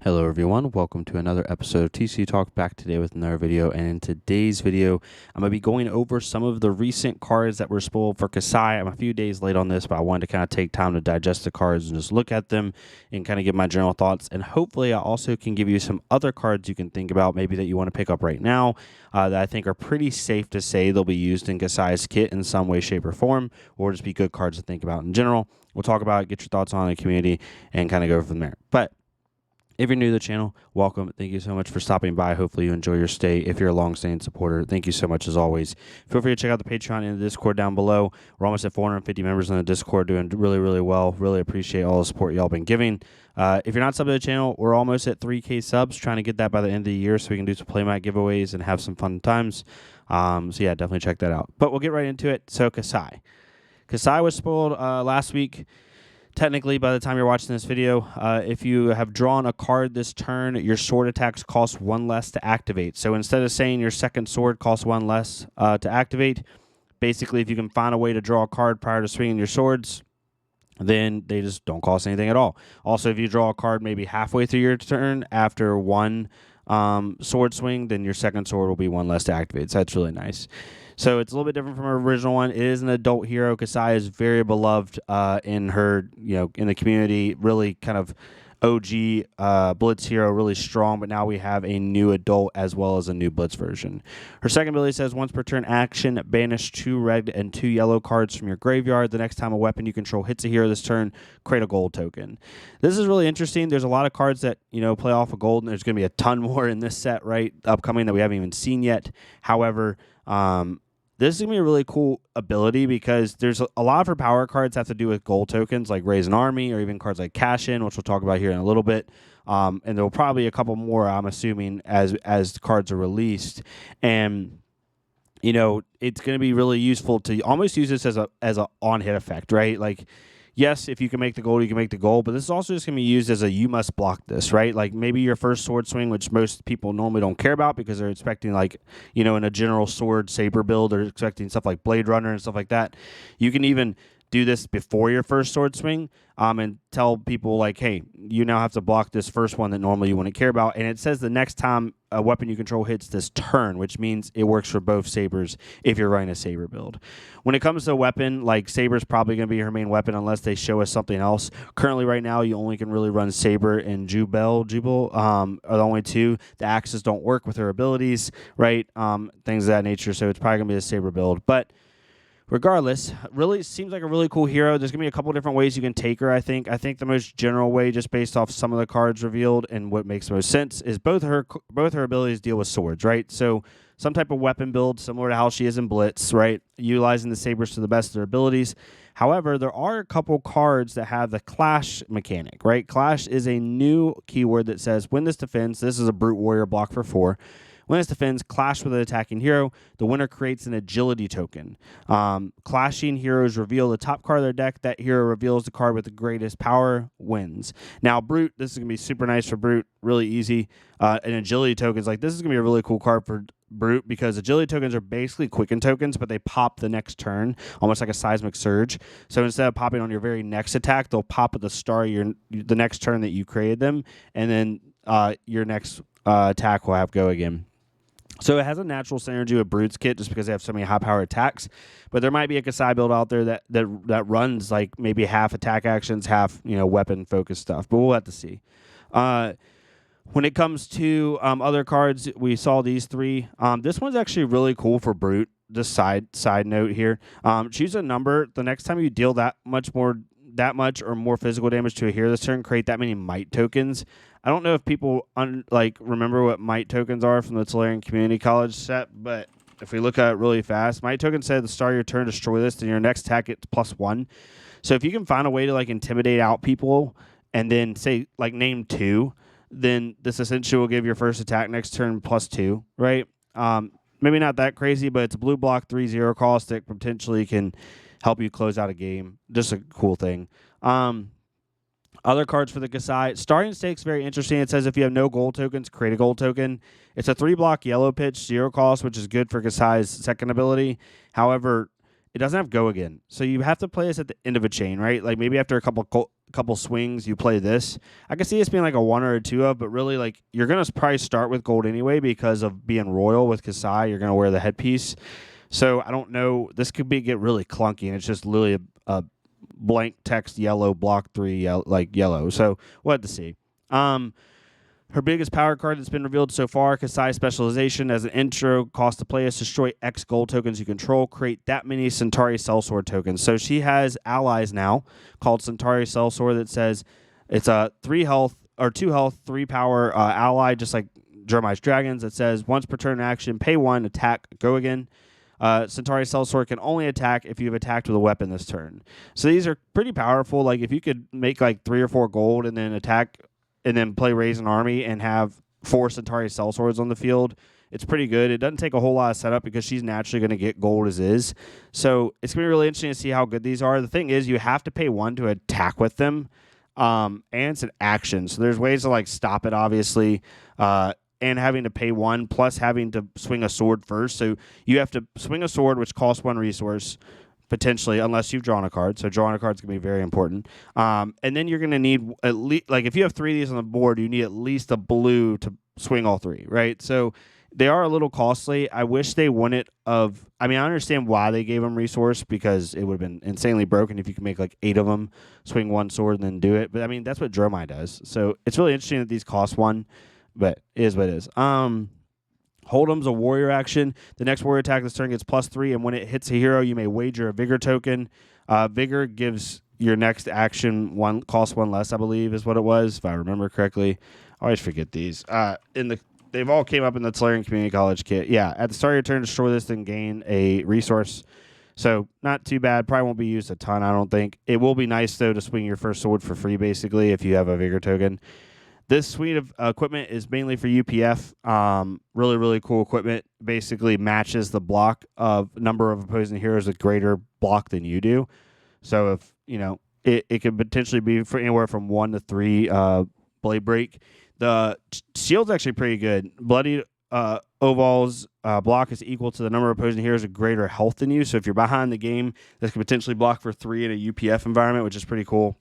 Hello everyone, welcome to another episode of TCG Talk, back today with another video. And in today's video, I'm going to be going over some of the recent cards that were spoiled for Kassai. I'm a few days late on this, but I wanted to kind of take time to digest the cards and just look at them and kind of give my general thoughts. And hopefully I also can give you some other cards you can think about maybe that you want to pick up right now that I think are pretty safe to say they'll be used in Kassai's kit in some way, shape, or form, or just be good cards to think about in general. We'll talk about it, get your thoughts on the community, and kind of go from there. But if you're new to the channel, welcome. Thank you so much for stopping by. Hopefully you enjoy your stay. If you're a long-standing supporter, thank you so much as always. Feel free to check out the Patreon and the Discord down below. We're almost at 450 members on the Discord, doing really, really well. Really appreciate all the support y'all been giving. If you're not subbed to the channel, we're almost at 3K subs, trying to get that by the end of the year so we can do some playmat giveaways and have some fun times. So yeah, definitely check that out. But we'll get right into it. So Kassai. Kassai was spoiled last week. Technically, by the time you're watching this video, if you have drawn a card this turn, your sword attacks cost 1 less to activate. So instead of saying your second sword costs 1 less to activate, basically if you can find a way to draw a card prior to swinging your swords, then they just don't cost anything at all. Also, if you draw a card maybe halfway through your turn after one sword swing, then your second sword will be 1 less to activate. So that's really nice. So it's a little bit different from our original one. It is an adult hero. Kassai is very beloved in her, in the community. Really kind of OG Blitz hero, really strong. But now we have a new adult as well as a new Blitz version. Her second ability says once per turn action, banish 2 red and 2 yellow cards from your graveyard. The next time a weapon you control hits a hero this turn, create a gold token. This is really interesting. There's a lot of cards that play off of gold, and there's going to be a ton more in this set upcoming that we haven't even seen yet. However, this is going to be a really cool ability because there's a lot of her power cards have to do with gold tokens like Raise an Army, or even cards like Cash In, which we'll talk about here in a little bit. And there will probably be a couple more, I'm assuming, as the cards are released. And it's going to be really useful to almost use this as a on-hit effect, right? Like, yes, if you can make the gold, you can make the gold, but this is also just going to be used as a you must block this, right? Like maybe your first sword swing, which most people normally don't care about because they're expecting in a general sword saber build, they're expecting stuff like Blade Runner and stuff like that. You can even do this before your first sword swing and tell people like, hey, you now have to block this first one that normally you wouldn't care about. And it says the next time a weapon you control hits this turn, which means it works for both sabers if you're running a saber build. When it comes to a weapon, like saber's probably going to be her main weapon unless they show us something else. Currently right now, you only can really run saber and Jubel are the only two. The axes don't work with her abilities, right? Things of that nature. So it's probably going to be a saber build. But regardless, really seems like a really cool hero. There's going to be a couple different ways you can take her, I think. I think the most general way, just based off some of the cards revealed and what makes most sense, is both her abilities deal with swords, right? So some type of weapon build, similar to how she is in Blitz, right? Utilizing the sabers to the best of their abilities. However, there are a couple cards that have the clash mechanic, right? Clash is a new keyword that says, when this defends, this is a Brute Warrior block for 4. When this defends, clash with an attacking hero. The winner creates an agility token. Clashing heroes reveal the top card of their deck. That hero reveals the card with the greatest power, wins. Now, Brute, this is going to be super nice for Brute. Really easy. And agility tokens, like this is going to be a really cool card for Brute because agility tokens are basically quicken tokens, but they pop the next turn, almost like a seismic surge. So instead of popping on your very next attack, they'll pop at the start of the next turn that you created them, and then your next attack will have go again. So it has a natural synergy with Brute's kit just because they have so many high-power attacks. But there might be a Kassai build out there that runs like maybe half attack actions, half weapon-focused stuff. But we'll have to see. When it comes to other cards, we saw these 3. This one's actually really cool for Brute. Just side note here. Choose a number. The next time you deal that much or more physical damage to a hero this turn, create that many might tokens. I don't know if people remember what might tokens are from the Tolarian Community College set, but if we look at it really fast, might token said at the start of your turn, destroy this, then your next attack gets +1. So if you can find a way to intimidate out people and then say name 2, then this essentially will give your first attack next turn +2, right? Maybe not that crazy, but it's a blue block 3/0 cost that potentially can help you close out a game. Just a cool thing. Other cards for the Kassai. Starting Stake's very interesting. It says if you have no gold tokens, create a gold token. It's a 3-block yellow pitch, 0 cost, which is good for Kassai's second ability. However, it doesn't have go again. So you have to play this at the end of a chain, right? Like maybe after a couple swings, you play this. I can see this being like a 1 or a 2 of, but really like you're going to probably start with gold anyway because of being royal with Kassai. You're going to wear the headpiece. So I don't know. This could get really clunky, and it's just literally a blank text yellow, block 3, like yellow. So we'll have to see. Her biggest power card that's been revealed so far, Kassai Specialization. As an intro, cost to play is destroy X gold tokens you control. Create that many Centauri Sellsword tokens. So she has allies now called Centauri Sellsword that says it's a 3 health or 2 health, 3 power ally, just like Jeremiah's Dragons. That says once per turn action, pay 1, attack, go again. Centauri Sellsword can only attack if you've attacked with a weapon this turn. So these are pretty powerful. Like if you could make like 3 or 4 gold and then attack and then play Raise an Army and have 4 Centauri Sellswords on the field, it's pretty good. It doesn't take a whole lot of setup because she's naturally going to get gold as is. So it's going to be really interesting to see how good these are. The thing is, you have to pay 1 to attack with them, and it's an action. So there's ways to like stop it, obviously, and having to pay 1 plus having to swing a sword first. So you have to swing a sword, which costs 1 resource, potentially, unless you've drawn a card. So drawing a card is going to be very important. And then you're going to need at least, like if you have 3 of these on the board, you need at least a blue to swing all 3, right? So they are a little costly. I wish they wouldn't have, I mean, I understand why they gave them resource because it would have been insanely broken if you could make like 8 of them, swing 1 sword and then do it. But I mean, that's what Dromai does. So it's really interesting that these cost 1, but it is what it is. Hold'em's a warrior action. The next warrior attack this turn gets +3, and when it hits a hero, you may wager a vigor token. Vigor gives your next action cost 1 less, I believe, is what it was, if I remember correctly. I always forget these. They've all came up in the Tolarian Community College kit. Yeah, at the start of your turn, destroy this, then gain a resource. So not too bad. Probably won't be used a ton, I don't think. It will be nice, though, to swing your first sword for free, basically, if you have a vigor token. This suite of equipment is mainly for UPF. Really, really cool equipment. Basically matches the block of number of opposing heroes with greater block than you do. So if, you know, it could potentially be for anywhere from 1 to 3 blade break. The shield's actually pretty good. Bloody Oval's block is equal to the number of opposing heroes with greater health than you. So if you're behind the game, this could potentially block for 3 in a UPF environment, which is pretty cool.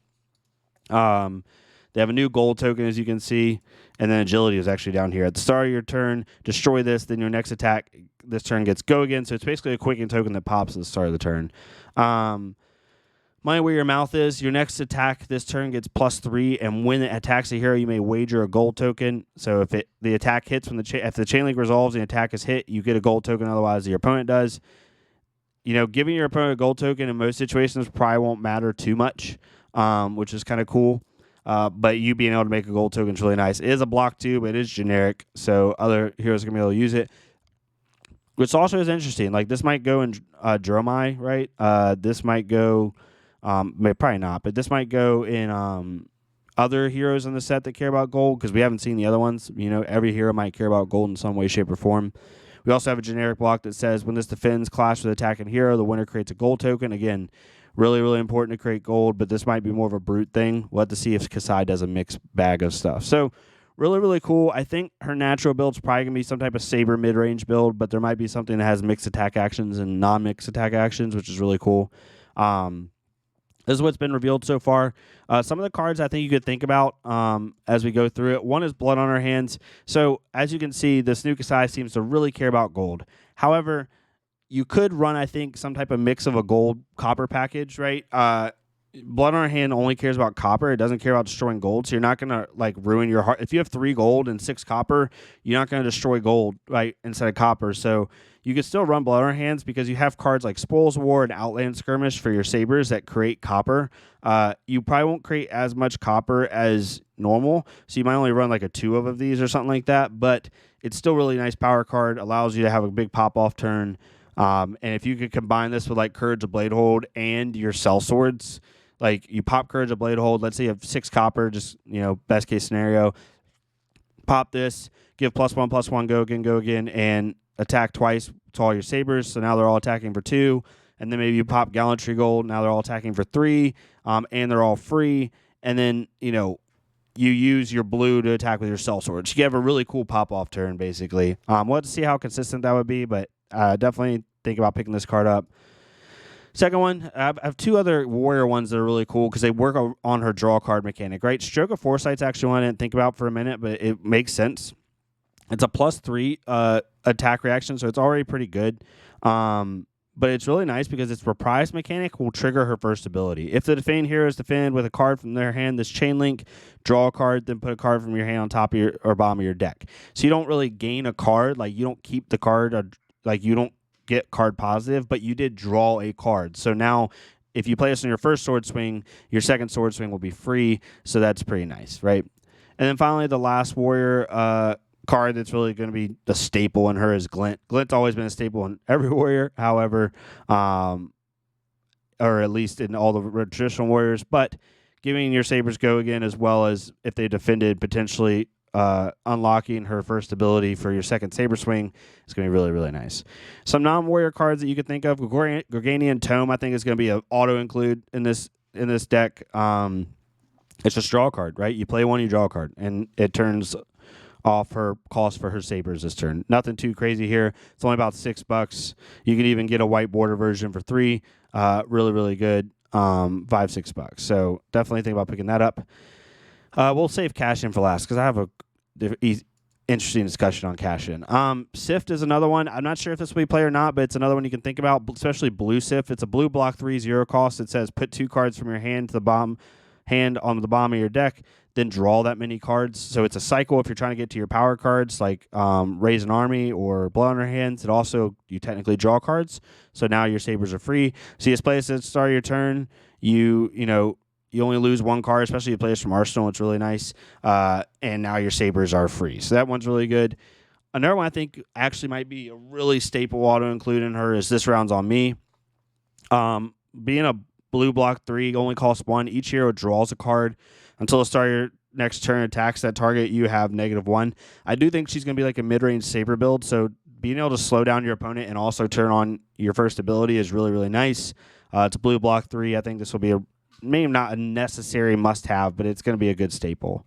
They have a new gold token, as you can see, and then agility is actually down here. At the start of your turn, destroy this, then your next attack this turn gets go again. So it's basically a quicken token that pops at the start of the turn. Money where your mouth is. Your next attack this turn gets +3, and when it attacks a hero, you may wager a gold token. So if the attack hits when if the chain link resolves and the attack is hit, you get a gold token. Otherwise, your opponent does. You know, giving your opponent a gold token in most situations probably won't matter too much, which is kind of cool. But you being able to make a gold token is really nice. It is a block too, but it is generic, so other heroes are going to be able to use it. Which also is interesting. Like, this might go in Dromai, right? This might go, probably not, but this might go in other heroes in the set that care about gold, because we haven't seen the other ones. You know, every hero might care about gold in some way, shape, or form. We also have a generic block that says, when this defends clash with attacking hero, the winner creates a gold token. Again, really, really important to create gold, but this might be more of a brute thing. We'll have to see if Kassai does a mixed bag of stuff. So, really, really cool. I think her natural build's probably going to be some type of saber mid-range build, but there might be something that has mixed attack actions and non-mixed attack actions, which is really cool. This is what's been revealed so far. Some of the cards I think you could think about as we go through it. One is Blood on Our Hands. So, as you can see, this new Kassai seems to really care about gold. However, you could run, I think, some type of mix of a gold-copper package, right? Blood on Our Hand only cares about copper. It doesn't care about destroying gold, so you're not going to like ruin your heart. If you have 3 gold and 6 copper, you're not going to destroy gold, right, instead of copper. So you can still run Blood on Our Hands because you have cards like Spoils War and Outland Skirmish for your sabers that create copper. You probably won't create as much copper as normal, so you might only run like a 2 of these or something like that, but it's still really nice power card, allows you to have a big pop-off turn. And if you could combine this with like Courage of Bladehold and your Sellswords, like you pop Courage of Bladehold, let's say you have 6 copper, just, you know, best case scenario, pop this, give +1/+1, go again, and attack twice to all your sabers. So now they're all attacking for 2, and then maybe you pop Gallantry Gold, now they're all attacking for 3, and they're all free, and then, you know, you use your blue to attack with your Sellswords. You have a really cool pop-off turn, basically. We'll have to see how consistent that would be, but definitely think about picking this card up. Second one, I have two other warrior ones that are really cool because they work on her draw card mechanic, right? Stroke of Foresight's actually one I didn't think about for a minute, but it makes sense. It's a +3 attack reaction, so it's already pretty good. But it's really nice because its reprise mechanic will trigger her first ability. If the defending hero is defended with a card from their hand, this chain link, draw a card, then put a card from your hand on top of your or bottom of your deck. So you don't really gain a card, like you don't keep the card, like you don't get card positive, but you did draw a card. So now if you play this on your first sword swing, your second sword swing will be free. So that's pretty nice, right? And then finally, the last warrior card that's really going to be the staple in her is Glint. Glint's always been a staple in every warrior, however, or at least in all the traditional warriors, but giving your Sabers go again, as well as if they defended, potentially unlocking her first ability for your second Saber swing is going to be really, really nice. Some non-warrior cards that you could think of, Gorganian Tome, I think is going to be an auto-include in this deck. It's just draw a card, right? You play one, you draw a card, and it turns off her cost for her Sabers this turn. Nothing too crazy here. It's only about $6. You can even get a white border version for $3. Really, really good. $5-6. So definitely think about picking that up. We'll save cash in for last because I have a interesting discussion on cash in. Sift is another one. I'm not sure if this will be play or not, but it's another one you can think about, especially blue Sift. It's a blue block 3/0 cost. It says put 2 cards from your hand to the bottom hand on the bottom of your deck, then draw that many cards. So it's a cycle if you're trying to get to your power cards like Raise an Army or Blood on Her Hands. It also, you technically draw cards. So now your Sabers are free. So you just play this at the start of your turn. You only lose 1 card, especially if you play this from Arsenal. It's really nice. And now your Sabers are free. So that one's really good. Another one I think actually might be a really staple auto-include in her is This Round's on Me. Being a blue block 3 only costs 1. Each hero draws a card until the start of your next turn, attacks that target. You have -1. I do think she's going to be like a mid-range Saber build, so being able to slow down your opponent and also turn on your first ability is really, really nice. It's a blue block 3. I think this will be maybe not a necessary must-have, but it's going to be a good staple.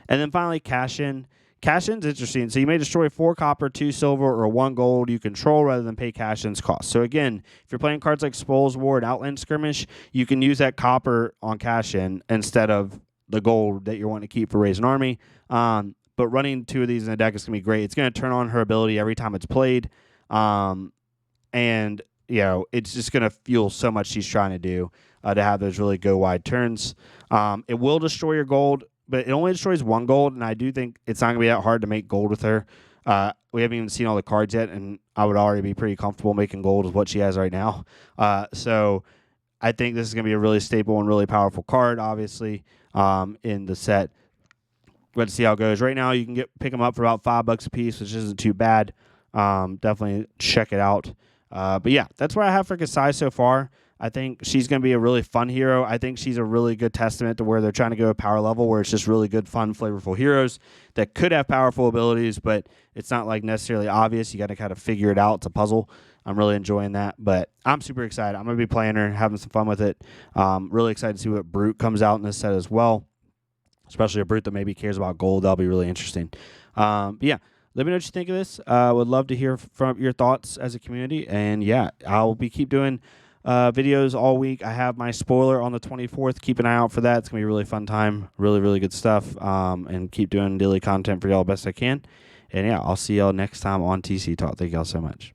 And then finally, Cash In. Cash In's interesting. So you may destroy 4 copper, 2 silver, or 1 gold you control rather than pay Cash In's cost. So again, if you're playing cards like Spoils War and Outland Skirmish, you can use that copper on Cash In instead of the gold that you're wanting to keep for Raise an Army. But running 2 of these in the deck is going to be great. It's going to turn on her ability every time it's played. And, it's just going to fuel so much she's trying to do to have those really go wide turns. It will destroy your gold, but it only destroys 1 gold, and I do think it's not going to be that hard to make gold with her. We haven't even seen all the cards yet, and I would already be pretty comfortable making gold with what she has right now. So I think this is going to be a really staple and really powerful card, obviously, in the set. Let's see how it goes. Right now, you can pick them up for about $5 a piece, which isn't too bad. Definitely check it out. But yeah, that's what I have for Kassai so far. I think she's going to be a really fun hero. I think she's a really good testament to where they're trying to go a power level where it's just really good, fun, flavorful heroes that could have powerful abilities, but it's not like necessarily obvious. You got to kind of figure it out. It's a puzzle. I'm really enjoying that, but I'm super excited. I'm going to be playing her, having some fun with it. Really excited to see what Brute comes out in this set as well, especially a Brute that maybe cares about gold. That'll be really interesting. But yeah. Let me know what you think of this. Would love to hear from your thoughts as a community. And yeah, I'll keep doing videos all week. I have my spoiler on the 24th. Keep an eye out for that. It's going to be a really fun time. Really, really good stuff. And keep doing daily content for y'all best I can. And yeah, I'll see y'all next time on TC Talk. Thank y'all so much.